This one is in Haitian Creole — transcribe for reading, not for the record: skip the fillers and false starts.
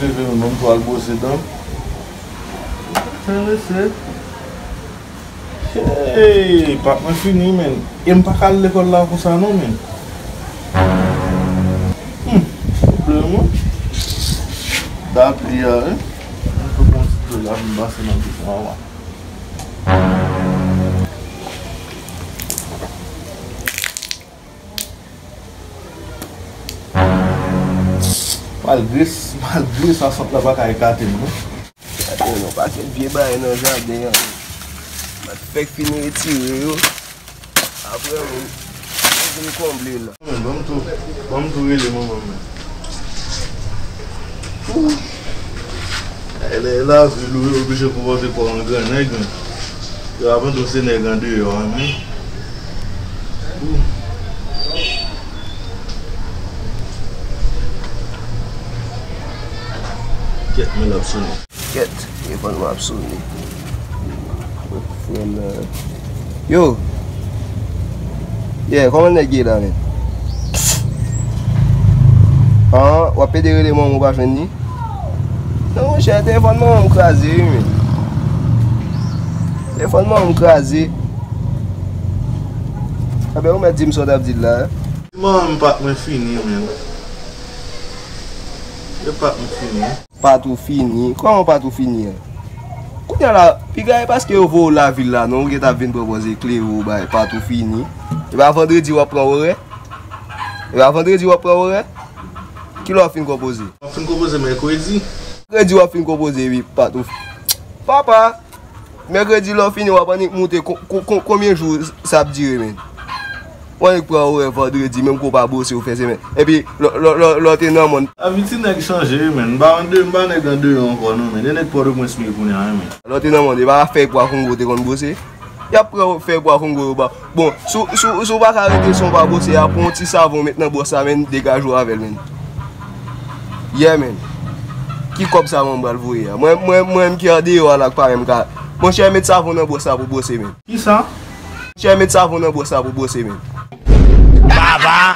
leve men pou al bose dan. Serese. Hey, pak mwen fini men. E m pa kal l'ekol la pou sa non men. Problemo. Da pli ya e. Mwen pou konstitue la m base nan di pou awa. Malgré sa sot la baka e katen nou. Katen nou pa ken vie baye nan jardin yan. Mat fek fini retire yo. Apre mwen komble la. Bam tou rele maman men. Ele la vilou yo oblige pou vote pou an gran neg men. Yo avan tou se neg an de yo an men. Ket men ap souni. Ket, e fan m ap souni. Yo! Ye, koman neg ye la men? Wap pede rele moun mou pa fen ni? Non, mwen chè, telefon moun m krasi men. Telefon moun m krasi. Abe ou met di m sot ap di la? Man m pak men fini men. E pak men fini. Patou fini? Koman patou fini? Kounya la, pi gaye paske yo vo la vil la, non get ap vin propose kle ou bay patou fini. E ba vendredi wap pran wore? Ki lo fin kompose? Wap fin kompose merkredi? Merkredi wap fin kompose wi patou. Papa, merkredi lo fini wap anik moute komyen jou sap dire men? Wanik pran wore vendredi menm ko pa bose ou fese men. E pi, lo te nan mon. Aviti nek chanje men, mba nek an de yon kon men, denek pou mwen smi pou nyan men. Lo te nan mon, e ba fek kwa kongo te kon bose? Ya pran fek kwa kongo ba. Bon, sou baka arete son pa bose, ya pon ti savon met nan bosa men, degaj ou avel men. Ye men, ki kop savon bral vouye ya. Mwen ki ade yo alak parem ka. Mwen chè met savon nan bosa pou bose men. Ki sa? Chè met savon nan bosa pou bose men. Baba!